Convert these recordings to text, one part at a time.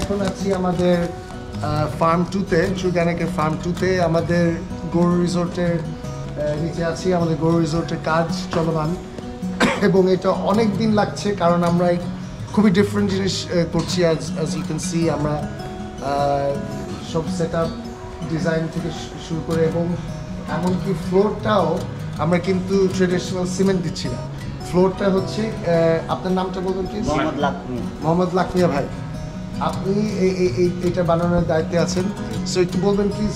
এখন আছি আমাদের ফার্ম 2-তে, ট্রুগানিকের ফার্ম 2-তে আমাদের গরু রিসোর্টের নিচে আছি। আমাদের গরু রিসোর্টের কাজ চলমান এবং এটা অনেক দিন লাগছে কারণ আমরা খুবই ডিফারেন্ট জিনিস করছি। অ্যাজ ইউ ক্যান সি আমরা সব সেট আপ ডিজাইন থেকে শুরু করে এবং এমনকি ফ্লোরটাও আমরা কিন্তু ট্রেডিশনাল সিমেন্ট দিচ্ছি না। ফ্লোরটা হচ্ছে আপনার নামটা বলবেন কি? মোহাম্মদ লাকমিয়া ভাই, আপনি এইটা বানানোর দায়িত্বে আছেন। সো একটু বলবেন প্লিজ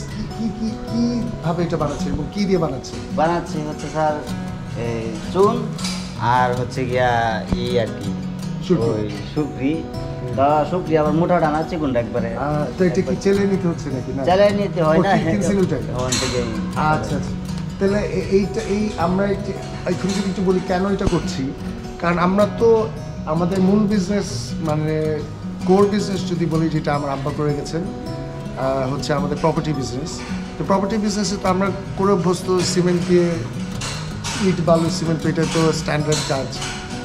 কীভাবে এটা বানাচ্ছেন এবং কী দিয়ে বানাচ্ছেন? বানাচ্ছি হচ্ছে স্যার চুন আর হচ্ছে গিয়া আর কি শুকরি। শুকরি আবার মোটা ডানা চিকুনটা একবারে। তো এটা কি চেলে নিতে হচ্ছে নাকি? না, চেলে নিতে হয় না। আচ্ছা, তাহলে আমরা এখন যদি একটু বলি কেন এটা করছি, কারণ আমরা তো আমাদের মূল বিজনেস মানে কোর বিজনেস যদি বলি, যেটা আমার আব্বা করে গেছেন, হচ্ছে আমাদের প্রপার্টি বিজনেস। তো প্রপার্টি বিজনেসে তো আমরা করে অভ্যস্ত সিমেন্ট দিয়ে, ইট বালু সিমেন্ট, তো এটা তো স্ট্যান্ডার্ড কাজ,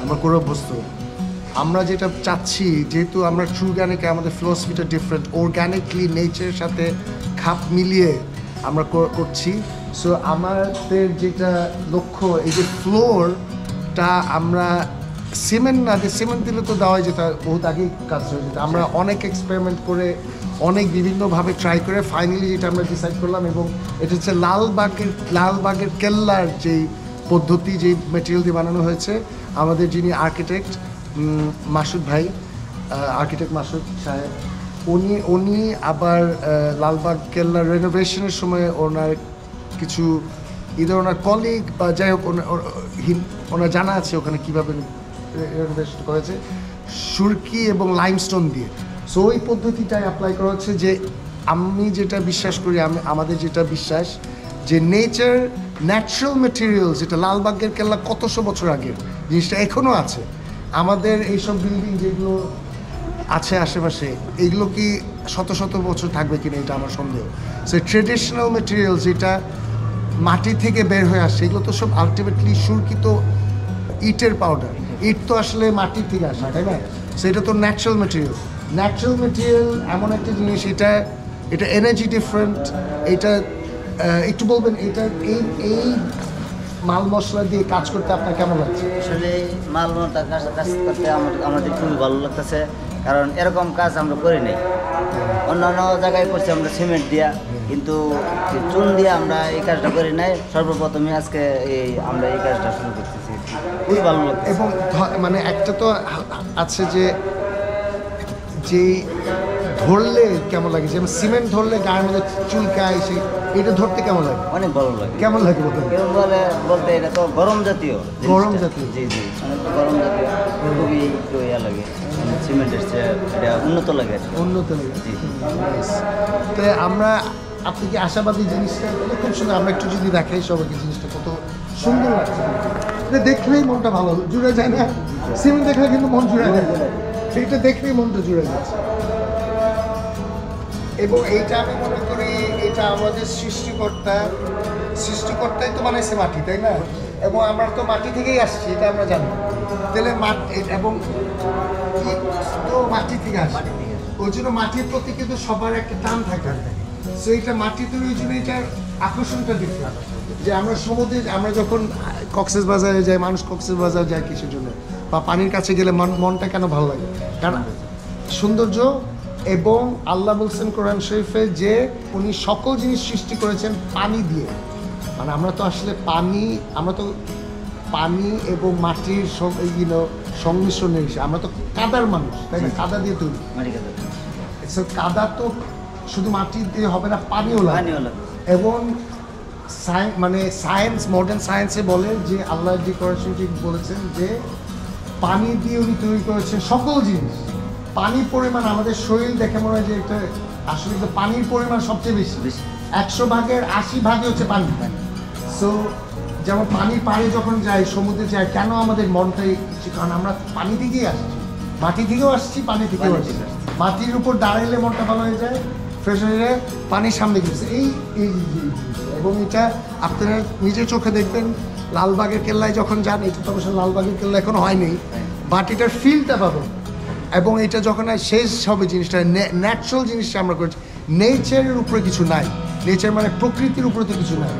আমরা করে অভ্যস্ত। আমরা যেটা চাচ্ছি, যেহেতু আমরা ট্রুগানিকে আমাদের ফিলসফিটা ডিফারেন্ট, অর্গ্যানিকলি নেচারের সাথে খাপ মিলিয়ে আমরা করছি। সো আমাদের যেটা লক্ষ্য, এই যে ফ্লোরটা আমরা সিমেন্ট না দিয়ে, সিমেন্ট দিলে তো দেওয়া যেটা বহুত আগেই কাজ হয়ে যেত। আমরা অনেক এক্সপেরিমেন্ট করে অনেক বিভিন্নভাবে ট্রাই করে ফাইনালি যেটা আমরা ডিসাইড করলাম, এবং এটা হচ্ছে লালবাগের কেল্লার যেই পদ্ধতি, যেই ম্যাটেরিয়াল দিয়ে বানানো হয়েছে। আমাদের যিনি আর্কিটেক্ট মাসুদ ভাই, আর্কিটেক্ট মাসুদ সাহেব, উনি আবার লালবাগ কেল্লার রেনোভেশনের সময় ওনার কিছু ওনার কলিগ বা যাই হোক ওনার জানা আছে ওখানে কীভাবে রেনোভেশন করেছে, সুরকি এবং লাইমস্টোন দিয়ে। সো ওই পদ্ধতিটাই অ্যাপ্লাই করা হচ্ছে। যে আমি যেটা বিশ্বাস করি, আমাদের যেটা বিশ্বাস যে ন্যাচারাল মেটেরিয়াল, যেটা লালবাগের কেল্লা কতশো বছর আগের জিনিসটা এখনও আছে। আমাদের এইসব বিল্ডিং যেগুলো আছে আশেপাশে, এগুলো কি শত শত বছর থাকবে কিনা এটা আমার সন্দেহ। সো ট্রেডিশনাল মেটেরিয়াল যেটা মাটি থেকে বের হয়ে আসছে, এগুলো তো সব আলটিমেটলি সুরকিত ইটের পাউডার। ইট তো আসলে মাটির থেকে আসে, তাই না? সেটা তো ন্যাচারাল মেটেরিয়াল এমন একটা জিনিস, এটা এনার্জি ডিফারেন্ট। এটা একটু বলবেন, এটা এই মাল মশলা দিয়ে কাজ করতে আপনার কেমন লাগছে? আসলে মাল মশলা কাজ করতে আমাদের খুবই ভালো লাগতেছে, কারণ এরকম কাজ আমরা করি নাই। অন্যান্য জায়গায় করছি আমরা সিমেন্ট দিয়া, কিন্তু চুন দিয়ে আমরা এই কাজটা করি নাই। সর্বপ্রথমে আজকে আমরা এই কাজটা শুরু করতেছি, খুবই ভালো লাগছে। এবং মানে একটা তো আছে যে ধরলে কেমন লাগে, যেমন সিমেন্ট ধরলে গায়ের মধ্যে চুলকায়, এটা ধরতে কেমন লাগে? অনেক ভালো লাগে। কেমন লাগে বলতে? কেমন বলতে এটা তো গরম জাতীয়। জি, অনেক গরম জাতীয়, খুবই একটু ইয়া লাগে। সিমেন্টের চেয়ে এটা উন্নত লাগে। জি। তো আপনি কি আশাবাদী? জিনিসটা খুব সুন্দর। আমরা একটু যদি দেখাই সবাইকে, জিনিসটা কত সুন্দর লাগছে, এটা দেখলেই মনটা ভালো জুড়ে যায় না? সিমেন্ট দেখলে কিন্তু মন জুড়ে যায়, সেইটা দেখলেই মনটা জুড়ে যাচ্ছে। এবং এইটা আমি মনে করি এটা আমাদের সৃষ্টিকর্তাই তো বানাইছে মাটি, তাই না? এবং আমরা তো মাটি থেকেই আসছি, এটা আমরা জানি। তাহলে এবং তো মাটি থেকে আসে, ওই জন্য মাটির প্রতি কিন্তু সবার একটা টান থাকে। সো এইটা মাটিতে, ওই জন্য এটার আকর্ষণটা ডিফারেন্ট। যে আমরা সমুদ্রে, আমরা যখন কক্সবাজারে যাই, মানুষ কক্সবাজার যায় কিসের জন্য? বা পানির কাছে গেলে মনটা কেন ভালো লাগে? কারণ সৌন্দর্য। এবং আল্লাহ বলছেন কোরআন শরীফে যে উনি সকল জিনিস সৃষ্টি করেছেন পানি দিয়ে। মানে আমরা তো আসলে পানি এবং মাটির সংমিশ্রণে এসে আমরা তো কাদার মানুষ, তাই না? কাদা দিয়ে তৈরি। কাদা তো শুধু মাটি দিয়ে হবে না, পানিও লাগে। এবং সায়েন্স, মডার্ন সায়েন্সে বলে যে আল্লাহ যে কোরআন শরীফে বলেছেন যে পানি দিয়ে উনি তৈরি করেছেন সকল জিনিস। পানির পরিমাণ আমাদের শরীর দেখে মনে হয় যে এটা আসলে তো পানির পরিমাণ সবচেয়ে বেশি। 100 ভাগের 80 ভাগই হচ্ছে পানি। সো যেমন পানির পাড়ে যখন যাই, সমুদ্রে যাই, কেন আমাদের মনটাই, কারণ আমরা পানি থেকেই আসছি, মাটি থেকেও আসছি, পানি থেকেও আসছি। মাটির উপর দাঁড়াইলে মনটা ভালো হয়ে যায়, ফ্রেশ হয়ে যায়, পানির সামনে গেছে এই। এবং এটা আপনারা নিজের চোখে দেখবেন, লালবাগের কেল্লায় যখন যান, এটা তো অবশ্য লালবাগের কেল্লা এখনো হয়নি, বাট এটার ফিলটা পাবেন। এবং এটা যখন শেষ হবে জিনিসটা ন্যাচারাল জিনিসটা আমরা করছি, নেচারের উপরে কিছু নাই, নেচার মানে প্রকৃতির উপরে তো কিছু নাই।